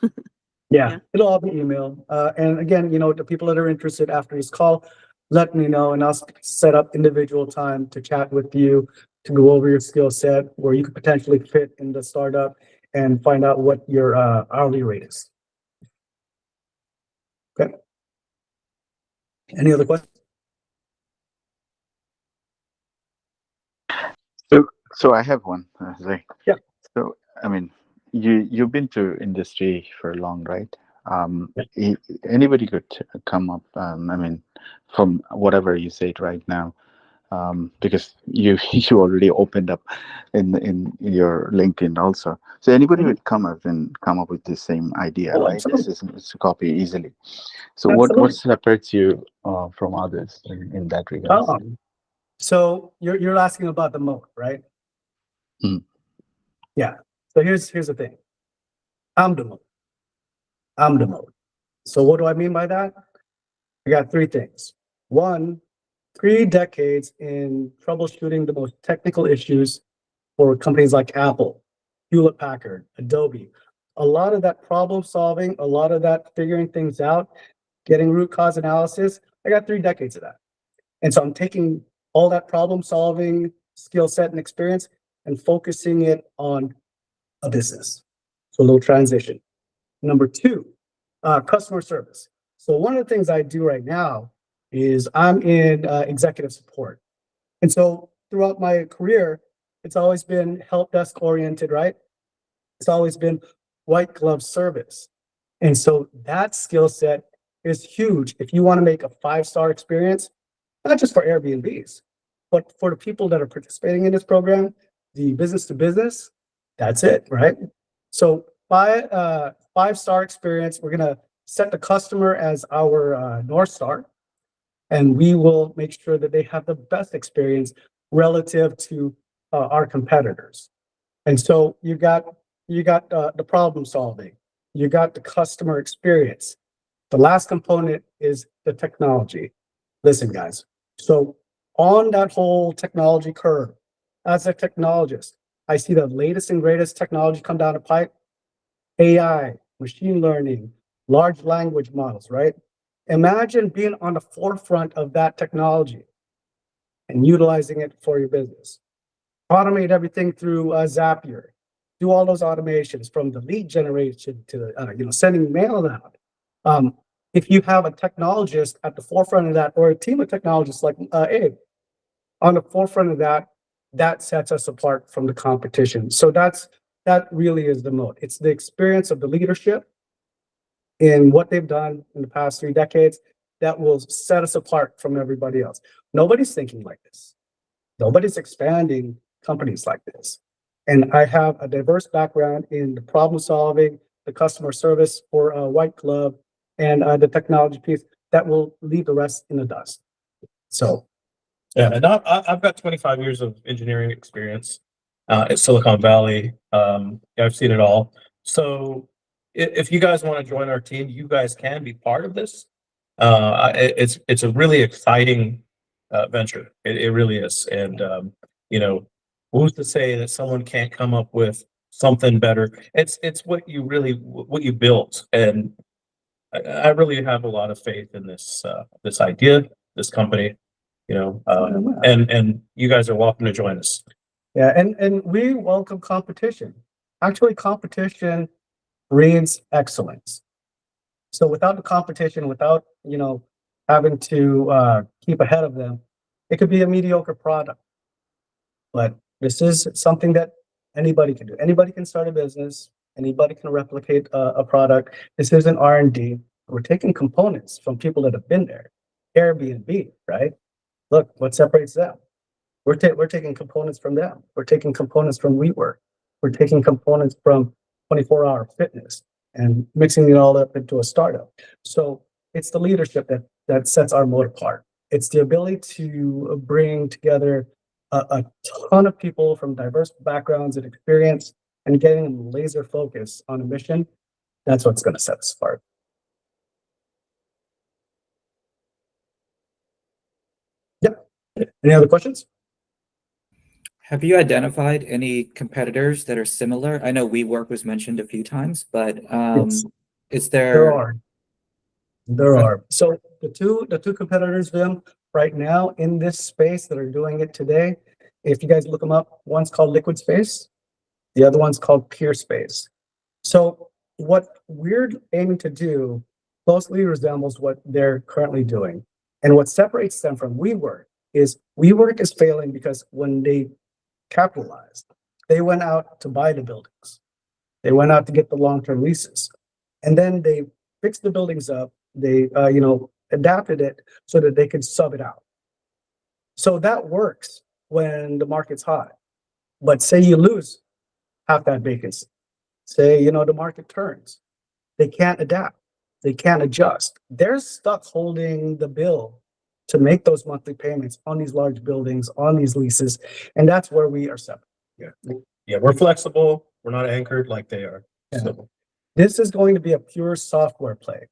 Yeah, Yeah. it'll all be email. And again, you know, the people that are interested after this call, let me know and I'll set up individual time to chat with you, to go over your skill set, where you could potentially fit in the startup and find out what your hourly rate is. Okay. Any other questions? So I have one. Zay. Yeah. So I mean, you've been to industry for long, right? Anybody could come up. I mean, from whatever you said right now, because you you already opened up in your LinkedIn also. So anybody Mhm. would come up with the same idea, Oh, right? This absolutely. is to copy easily. So what Absolutely. separates you from others in that regard? So you're asking about the moat, right? Mm. Yeah. So here's the thing. I'm the moat. I'm the moat. So what do I mean by that? I got three things. One, 3 decades in troubleshooting the most technical issues for companies like Apple, Hewlett Packard, Adobe. A lot of that problem solving, a lot of that figuring things out, getting root cause analysis. I got 3 decades of that. And so I'm taking all that problem solving skill set and experience and focusing it on a business. So a little transition. Number two, customer service. So one of the things I do right now is I'm in executive support. And so throughout my career, it's always been help desk oriented, right? It's always been white glove service. And so that skill set is huge if you want to make a 5-star experience, not just for Airbnbs, but for the people that are participating in this program, the business to business, that's it, right? So 5-star experience, we're gonna set the customer as our North Star, and we will make sure that they have the best experience relative to our competitors. And so you got the problem solving, you got the customer experience. The last component is the technology. Listen, guys. So on that whole technology curve, as a technologist, I see the latest and greatest technology come down the pipe. AI, machine learning, large language models, right? Imagine being on the forefront of that technology and utilizing it for your business. Automate everything through Zapier. Do all those automations from the lead generation to sending mail out. Um, if you have a technologist at the forefront of that, or a team of technologists like Abe on the forefront of that, that sets us apart from the competition. So that really is the moat. It's the experience of the leadership in what they've done in the past 3 decades that will set us apart from everybody else. Nobody's thinking like this. Nobody's expanding companies like this. And I have a diverse background in the problem solving, the customer service for white glove, and the technology piece that will leave the rest in the dust. So, Yeah, and I've got 25 years of engineering experience at Silicon Valley. I've seen it all. So if you guys want to join our team, you guys can be part of this. It's a really exciting venture. It really is. And who's to say that someone can't come up with something better? It's what you built, and I really have a lot of faith in this idea, this company. And you guys are welcome to join us. yeah, and we welcome competition. Actually, competition breeds excellence. So without the competition, without having to keep ahead of them, it could be a mediocre product. But this is something that anybody can do. Anybody can start a business. Anybody can replicate a product. This isn't R&D. We're taking components from people that have been there. Airbnb, right? Look, what separates them? We're taking components from them. We're taking components from WeWork. We're taking components from 24-hour fitness and mixing it all up into a startup. So it's the leadership that sets our moat apart. It's the ability to bring together a ton of people from diverse backgrounds and experience and getting them laser focused on a mission. That's what's going to set us apart. Yep. Any other questions? Have you identified any competitors that are similar? I know WeWork was mentioned a few times, but Yes. is There there? are. There Okay. are. So the two competitors, Vim, right now in this space that are doing it today, if you guys look them up, one's called Liquid Space, the other one's called Pure Space. So what we're aiming to do closely resembles what they're currently doing. And what separates them from WeWork is failing because when they capitalized, they went out to buy the buildings. They went out to get the long-term leases. And then they fixed the buildings up. They, adapted it so that they could sub it out. So that works when the market's hot. But say you lose half that vacancy. Say, the market turns. They can't adapt. They can't adjust. They're stuck holding the bill to make those monthly payments on these large buildings, on these leases. And that's where we are separate. Yeah, we're flexible. We're not anchored like they are. So This is going to be a pure software play.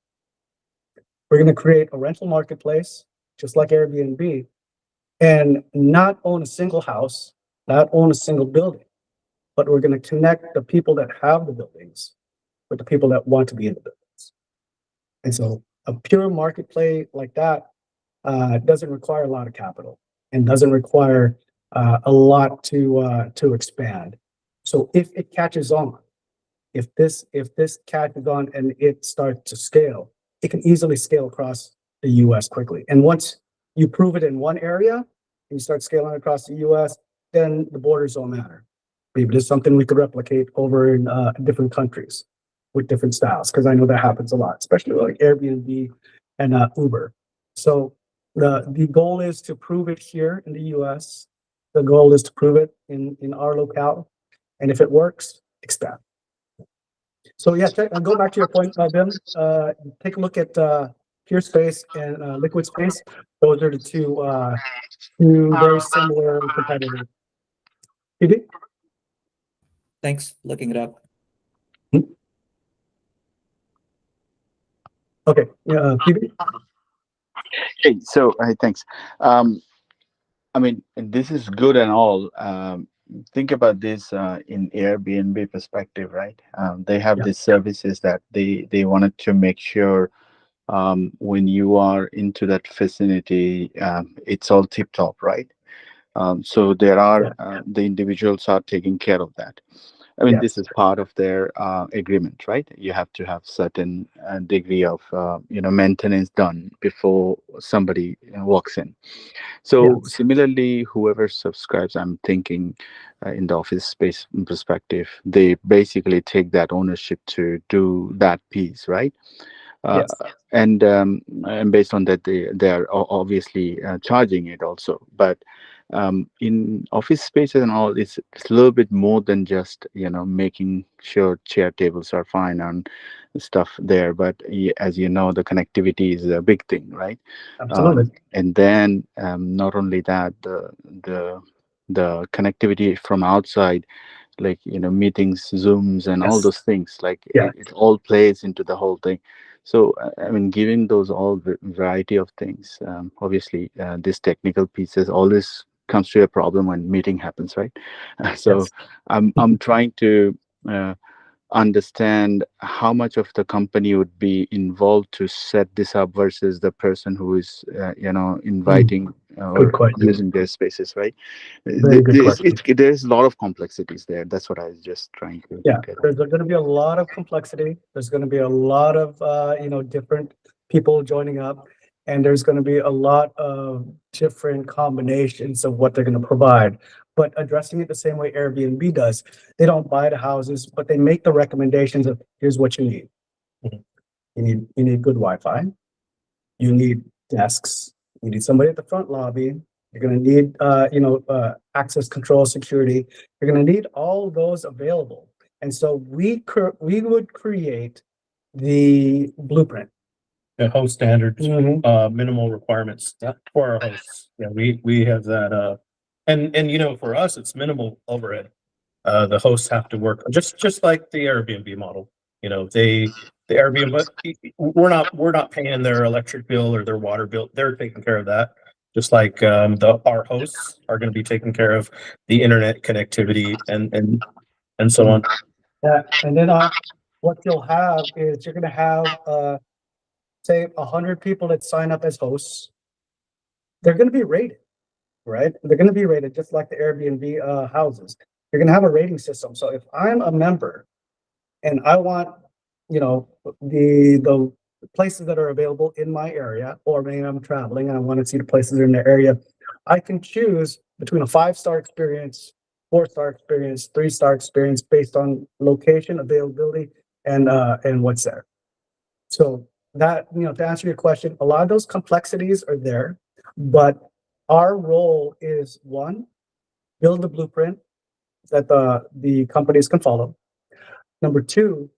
We're going to create a rental marketplace, just like Airbnb, and not own a single house, not own a single building, but we're going to connect the people that have the buildings with the people that want to be in the buildings. And so a pure marketplace like that doesn't require a lot of capital and doesn't require a lot to expand. So if it catches on, if this catches on and it starts to scale, it can easily scale across the US quickly. And once you prove it in one area and you start scaling across the US, then the borders don't matter. Maybe it's something we could replicate over in different countries with different styles, because I know that happens a lot, especially like Airbnb and Uber. So the goal is to prove it here in the US. The goal is to prove it in our locale. And if it works, expand. So yeah, go back to your point, Bill. Take a look at Pure Space and Liquid Space. Those are the two very similar competitors. PD? Thanks, looking it up. Okay, yeah, PD? Hey, so thanks. I mean, this is good and all. Think about this in Airbnb perspective, right? They have Yeah. these services that they wanted to make sure when you are into that vicinity, it's all tip top, right? So there are the individuals are taking care of that. I mean, this Yes. is part of their agreement, right? You have to have certain degree of maintenance done before somebody walks in. So Yes. similarly, whoever subscribes, I'm thinking in the office space perspective, they basically take that ownership to do that piece, right? Yes. And based on that, they are obviously charging it also. But in office spaces and all, it's a little bit more than just making sure chair tables are fine and stuff there. But as you know, the connectivity is a big thing, right? Absolutely. And then not only that, the connectivity from outside, like meetings, Zooms, and all Yes. those things, like Yeah. it all plays into the whole thing. So I mean, given those all variety of things, obviously this technical pieces always comes to a problem when meeting happens, right? So Yes. I'm trying to understand how much of the company would be involved to set this up versus the person who is inviting Good or question. using their spaces, right? Very good question. There's a lot of complexities there. That's what I was just trying to Yeah, get. there's going to be a lot of complexity. There's going to be a lot of different people joining up, and there's going to be a lot of different combinations of what they're going to provide. But addressing it the same way Airbnb does, they don't buy the houses, but they make the recommendations of here's what you need. Mhm. You need good Wi-Fi. You need desks. You need somebody at the front lobby. You're going to need access control, security. You're going to need all those available. And so we would create the blueprint. the host standards, Mhm. minimal requirements Yeah. for our hosts. Yeah, we have that. And for us, it's minimal overhead. The hosts have to work just like the Airbnb model. The Airbnb, we're not paying their electric bill or their water bill. They're taking care of that. Just like our hosts are going to be taking care of the internet connectivity and so on. Yeah, and then what you'll have is you're going to have say 100 people that sign up as hosts. They're going to be rated, right? They're going to be rated just like the Airbnb houses. You're going to have a rating system. So if I'm a member and I want, the places that are available in my area, or maybe I'm traveling and I want to see the places in the area, I can choose between a 5-star experience, 4-star experience, 3-star experience based on location, availability, and what's there. So that, to answer your question, a lot of those complexities are there, but Our role is one, build the blueprint that the companies can follow. Number two,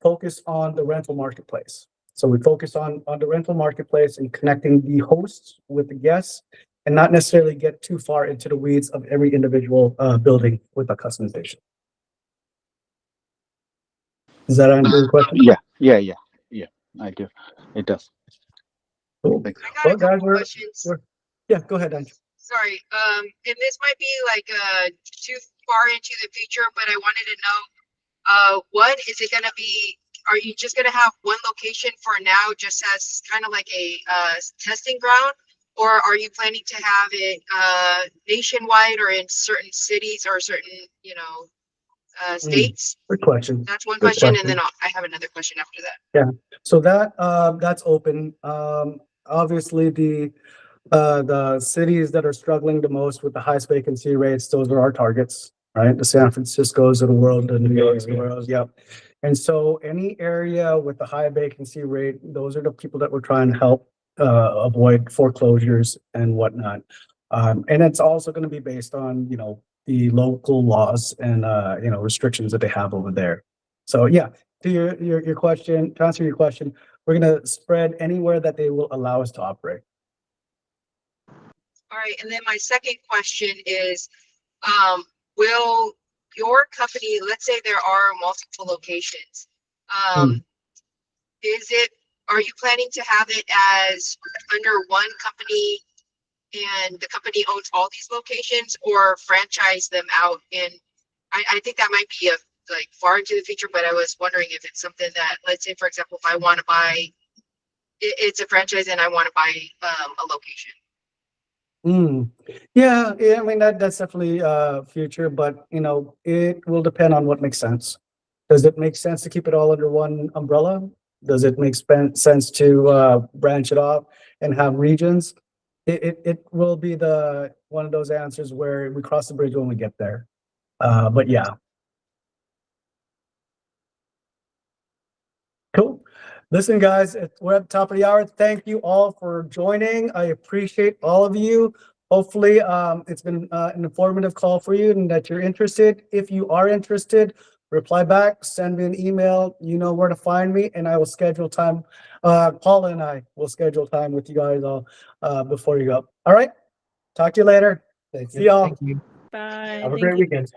focus on the rental marketplace. So we focus on the rental marketplace and connecting the hosts with the guests and not necessarily get too far into the weeds of every individual building with a customization. Does that answer your question? Yeah. I do. It does. Cool. Thanks. I got Well, a couple guys, questions. yeah, go ahead, Andrew. Sorry, and this might be like too far into the future, but I wanted to know, what is it gonna be? Are you just gonna have one location for now, just as kind of like a testing ground, or are you planning to have it nationwide or in certain cities or certain, states? Good question. That's one Good question, and question. then I have another question after that. So that's open. Obviously the cities that are struggling the most with the highest vacancy rates, those are our targets, right? The San Franciscos of the world, the New Yorks of the world, yep. And so any area with a high vacancy rate, those are the people that we're trying to help avoid foreclosures and whatnot. And it's also going to be based on, the local laws and, restrictions that they have over there. So yeah, to your question, to answer your question, we're going to spread anywhere that they will allow us to operate. All right, and then my second question is, will your company, let's say there are multiple locations, are you planning to have it as under one company and the company owns all these locations, or franchise them out? And I think that might be like far into the future, but I was wondering if it's something that, let's say, for example, if I want to buy, it's a franchise and I want to buy a location. Yeah, I mean that's definitely future, but it will depend on what makes sense. Does it make sense to keep it all under one umbrella? Does it make sense to branch it off and have regions? It will be one of those answers where we cross the bridge when we get there. But yeah. Cool. Listen, guys, we're at the top of the hour. Thank you all for joining. I appreciate all of you. Hopefully, it's been an informative call for you and that you're interested. If you are interested, reply back, send me an email. You know where to find me, and I will schedule time. Paula and I will schedule time with you guys all before you go. All right. Talk to you later. See y'all. Thank you. Bye. Have a Thank great you. weekend.